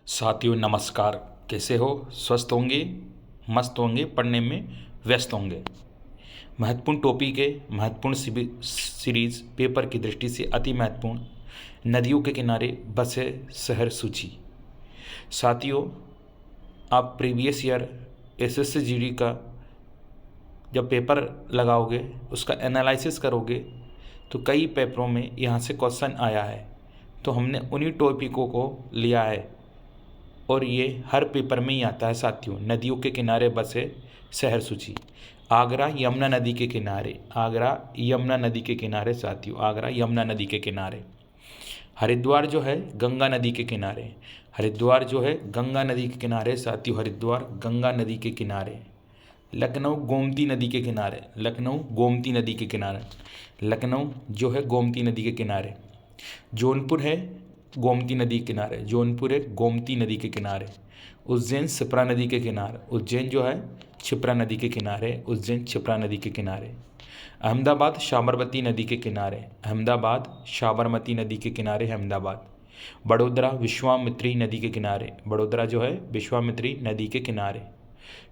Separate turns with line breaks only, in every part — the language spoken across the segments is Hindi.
साथियों नमस्कार। कैसे हो? स्वस्थ होंगे, मस्त होंगे, पढ़ने में व्यस्त होंगे। महत्वपूर्ण टॉपिक है, महत्वपूर्ण सीरीज पेपर की दृष्टि से अति महत्वपूर्ण। नदियों के किनारे बसे शहर सूची। साथियों, आप प्रीवियस ईयर एसएससी जीडी का जब पेपर लगाओगे, उसका एनालिसिस करोगे, तो कई पेपरों में यहाँ से क्वेश्चन आया है। तो हमने उन्हीं टॉपिकों को लिया है और ये हर पेपर में ही आता है। साथियों, नदियों के किनारे बसे शहर सूची। आगरा यमुना नदी के किनारे, आगरा यमुना नदी के किनारे। साथियों, आगरा यमुना नदी के किनारे। हरिद्वार जो है गंगा नदी के किनारे, हरिद्वार जो है गंगा नदी के किनारे। साथियों, हरिद्वार गंगा नदी के किनारे। लखनऊ गोमती नदी के किनारे, लखनऊ गोमती नदी के किनारे, लखनऊ जो है गोमती नदी के किनारे। जौनपुर है गोमती नदी के किनारे, जौनपुर है गोमती नदी के किनारे। उज्जैन क्षिप्रा नदी के किनारे, उज्जैन जो है क्षिप्रा नदी के किनारे, उज्जैन क्षिप्रा नदी के किनारे। अहमदाबाद साबरमती नदी के किनारे, अहमदाबाद साबरमती नदी के किनारे, अहमदाबाद। बड़ोदरा विश्वामित्री नदी के किनारे, बड़ोदरा जो है विश्वामित्री नदी के किनारे।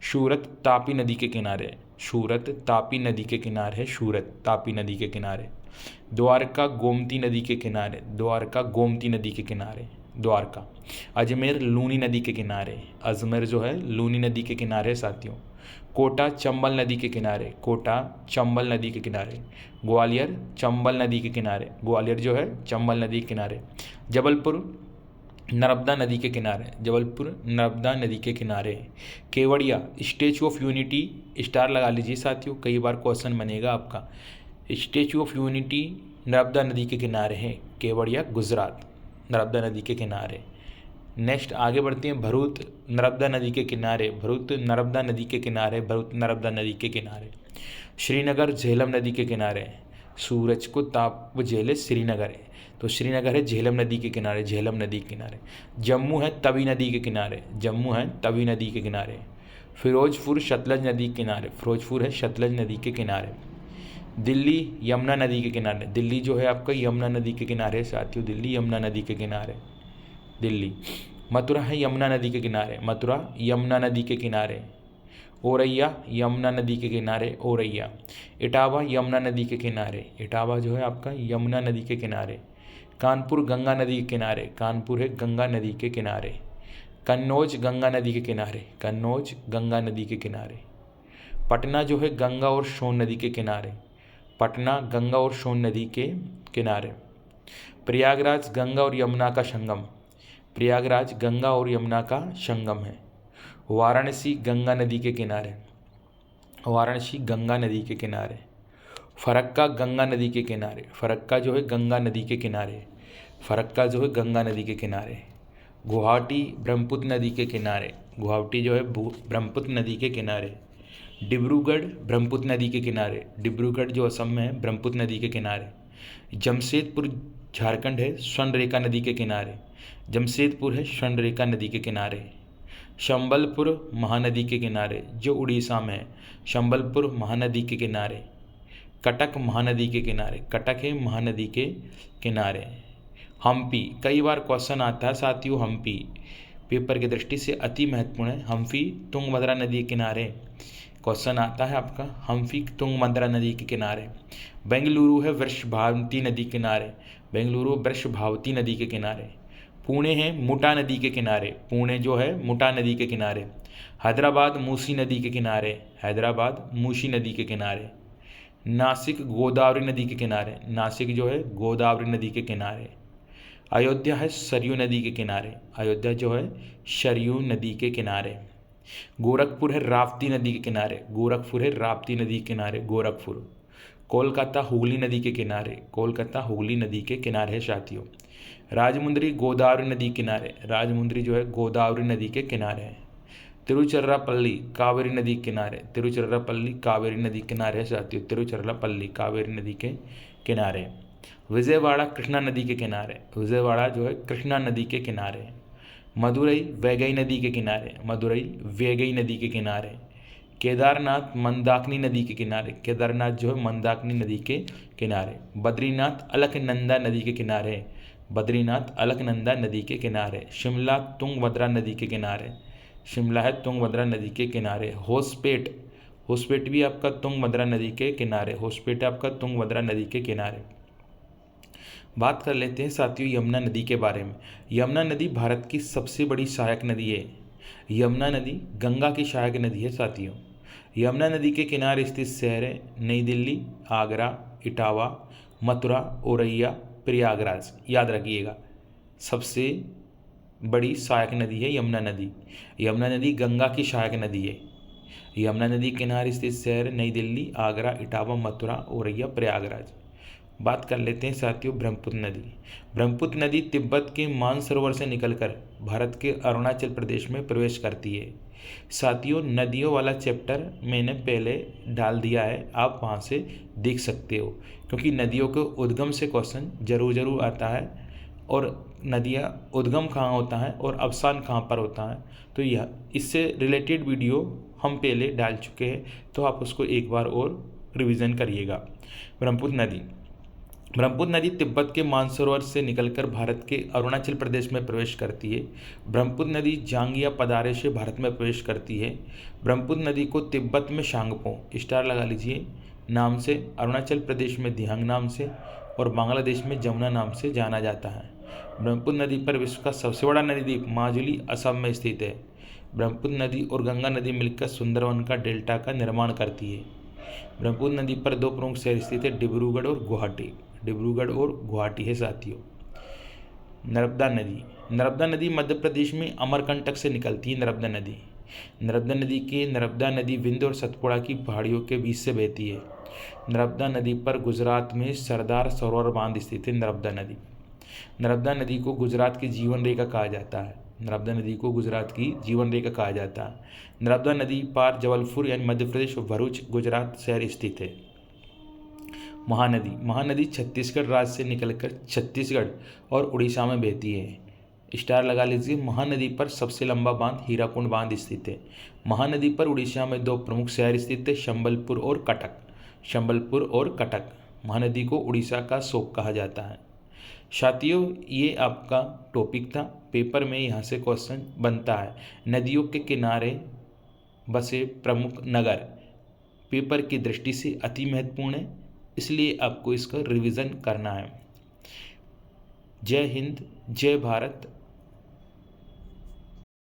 सूरत तापी नदी के किनारे, सूरत तापी नदी के किनारे है, सूरत तापी नदी के किनारे। द्वारका गोमती नदी के किनारे, द्वारका गोमती नदी के किनारे, द्वारका। अजमेर लूनी नदी के किनारे, अजमेर जो है लूनी नदी के किनारे। साथियों, कोटा चंबल नदी के किनारे, कोटा चंबल नदी के किनारे। ग्वालियर चंबल नदी के किनारे, ग्वालियर जो है चंबल नदी के किनारे। जबलपुर नर्मदा नदी के किनारे, जबलपुर नर्मदा नदी के किनारे। Kevadia statue of unity, star लगा लीजिए साथियों, कई बार क्वेश्चन बनेगा आपका। स्टैचू ऑफ यूनिटी नर्मदा नदी के किनारे है, केवड़िया गुजरात, नर्मदा नदी के किनारे। नेक्स्ट आगे बढ़ते हैं। भरूच नर्मदा नदी के किनारे, भरूच नर्मदा नदी के किनारे, भरूच नर्मदा नदी के किनारे। श्रीनगर झेलम नदी के किनारे, सूरज को ताप झेले श्रीनगर है, तो श्रीनगर है झेलम नदी के किनारे, झेलम नदी के किनारे। जम्मू है तवी नदी के किनारे, जम्मू है तवी नदी के किनारे। फिरोजपुर सतलज नदी के किनारे, फिरोजपुर है सतलज नदी के किनारे। दिल्ली यमुना नदी के किनारे, दिल्ली जो है आपका यमुना नदी के किनारे। साथियों, दिल्ली यमुना नदी के किनारे, दिल्ली। मथुरा है यमुना नदी के किनारे, मथुरा यमुना नदी के किनारे। औरैया यमुना नदी के किनारे, औरैया। इटावा यमुना नदी के किनारे, इटावा जो है आपका यमुना नदी के किनारे। कानपुर गंगा नदी के किनारे, कानपुर है गंगा नदी के किनारे। कन्नौज गंगा नदी के किनारे, कन्नौज गंगा नदी के किनारे। पटना जो है गंगा और सोन नदी के किनारे, पटना गंगा और सोन नदी के किनारे। प्रयागराज गंगा और यमुना का संगम, प्रयागराज गंगा और यमुना का संगम है। वाराणसी गंगा नदी के किनारे, वाराणसी गंगा नदी के किनारे। फरक्का गंगा नदी के किनारे, फरक्का जो है गंगा नदी के किनारे, फरक्का जो है गंगा नदी के किनारे। गुवाहाटी ब्रह्मपुत्र नदी के किनारे, गुवाहाटी जो है ब्रह्मपुत्र नदी के किनारे। डिब्रूगढ़ ब्रह्मपुत्र नदी के किनारे, डिब्रूगढ़ जो असम में है ब्रह्मपुत्र नदी के किनारे। जमशेदपुर झारखंड है स्वर्णरेखा नदी के किनारे, जमशेदपुर है स्वर्णरेखा नदी के किनारे। संबलपुर महानदी के किनारे जो उड़ीसा में है, संबलपुर महानदी के किनारे। कटक महानदी के किनारे, कटक है महानदी के किनारे। हम्पी, कई बार क्वेश्चन आता है साथियों, हम्पी पेपर की दृष्टि से अति महत्वपूर्ण है। हम्पी तुंगभद्रा नदी के किनारे क्वेश्चन आता है आपका, हम्पी तुंगभद्रा नदी के किनारे। बेंगलुरु है वृषभावती नदी के किनारे, बेंगलुरु वृषभावती नदी के किनारे। पुणे है मुटा नदी के किनारे, पुणे जो है मुटा नदी के किनारे। हैदराबाद मूसी नदी के किनारे, हैदराबाद मूसी नदी के किनारे। नासिक गोदावरी नदी के किनारे, नासिक जो है गोदावरी नदी के किनारे। अयोध्या है सरयू नदी के किनारे, अयोध्या जो है सरयू नदी के किनारे। गोरखपुर है राप्ती नदी के किनारे, गोरखपुर है राप्ती नदी के किनारे, गोरखपुर। कोलकाता हुगली नदी के किनारे, कोलकाता हुगली नदी के किनारे है साथियों। राजमुंद्री गोदावरी नदी किनारे, राजमुंद्री जो है गोदावरी नदी के किनारे है। तिरुचिरापल्ली कावेरी नदी किनारे, तिरुचिरापल्ली कावेरी नदी किनारे है साथियों, तिरुचिरापल्ली कावेरी नदी के किनारे। विजयवाड़ा कृष्णा नदी के किनारे, विजयवाड़ा जो है कृष्णा नदी के किनारे। मदुरई वैगई नदी के किनारे, मदुरई वैगई नदी के किनारे। केदारनाथ मंदाकिनी नदी के किनारे, केदारनाथ जो है मंदाकिनी नदी के किनारे। बद्रीनाथ अलकनंदा नदी के किनारे, बद्रीनाथ अलकनंदा नदी के किनारे। शिमला तुंगभद्रा नदी के किनारे, शिमला है तुंगभद्रा नदी के किनारे। होसपेट, होसपेट भी आपका तुंगभद्रा नदी के किनारे, होसपेट आपका तुंगभद्रा नदी के किनारे। बात कर लेते हैं साथियों यमुना नदी के बारे में। यमुना नदी भारत की सबसे बड़ी सहायक नदी है। यमुना नदी गंगा की सहायक नदी है साथियों। यमुना नदी के किनारे स्थित शहर है नई दिल्ली, आगरा, इटावा, मथुरा, औरैया, प्रयागराज। याद रखिएगा, सबसे बड़ी सहायक नदी है यमुना नदी। यमुना नदी गंगा की सहायक नदी है। यमुना नदी के किनारे स्थित शहर नई दिल्ली, आगरा, इटावा, मथुरा, औरैया, प्रयागराज। बात कर लेते हैं साथियों ब्रह्मपुत्र नदी। ब्रह्मपुत्र नदी तिब्बत के मानसरोवर से निकलकर भारत के अरुणाचल प्रदेश में प्रवेश करती है। साथियों नदियों वाला चैप्टर मैंने पहले डाल दिया है, आप वहाँ से देख सकते हो, क्योंकि नदियों के उद्गम से क्वेश्चन जरूर आता है, और नदियाँ उद्गम कहाँ होता है और अवसान कहाँ पर होता है, तो यह इससे रिलेटेड वीडियो हम पहले डाल चुके हैं, तो आप उसको एक बार और रिवीजन करिएगा। ब्रह्मपुत्र नदी, ब्रह्मपुत्र नदी तिब्बत के मानसरोवर से निकलकर भारत के अरुणाचल प्रदेश में प्रवेश करती है। ब्रह्मपुत्र नदी जांगिया पदारे से भारत में प्रवेश करती है। ब्रह्मपुत्र नदी को तिब्बत में शांगपो, स्टार लगा लीजिए, नाम से, अरुणाचल प्रदेश में दिहांग नाम से और बांग्लादेश में जमुना नाम से जाना जाता है। ब्रह्मपुत्र नदी पर विश्व का सबसे बड़ा नदी द्वीप माजुली असम में स्थित है। ब्रह्मपुत्र नदी और गंगा नदी मिलकर सुंदरवन का डेल्टा का निर्माण करती है। ब्रह्मपुत्र नदी पर दो प्रमुख शहर स्थित है, डिब्रूगढ़ और गुवाहाटी। डिब्रूगढ़ और गुवाहाटी है साथियों। नर्मदा नदी, नर्मदा नदी मध्य प्रदेश में अमरकंटक से निकलती है। नर्मदा नदी, नर्मदा नदी के नर्मदा नदी विंध्य और सतपुड़ा की पहाड़ियों के बीच से बहती है। नर्मदा नदी पर गुजरात में सरदार सरोवर बांध स्थित है। नर्मदा नदी, नर्मदा नदी को गुजरात की जीवन रेखा कहा जाता है। नर्मदा नदी को गुजरात की जीवन रेखा कहा जाता है। नर्मदा नदी पार जबलपुर यानी मध्य प्रदेश और भरूच गुजरात शहर स्थित है। महानदी, महानदी छत्तीसगढ़ राज्य से निकलकर छत्तीसगढ़ और उड़ीसा में बहती है। स्टार लगा लीजिए, महानदी पर सबसे लंबा बांध हीराकुंड बांध स्थित है। महानदी पर उड़ीसा में दो प्रमुख शहर स्थित है, संबलपुर और कटक। संबलपुर और कटक। महानदी को उड़ीसा का शोक कहा जाता है। साथियों ये आपका टॉपिक था, पेपर में यहाँ से क्वेश्चन बनता है। नदियों के किनारे बसे प्रमुख नगर पेपर की दृष्टि से अति महत्वपूर्ण है, इसलिए आपको इसका रिवीजन करना है। जय हिंद, जय भारत,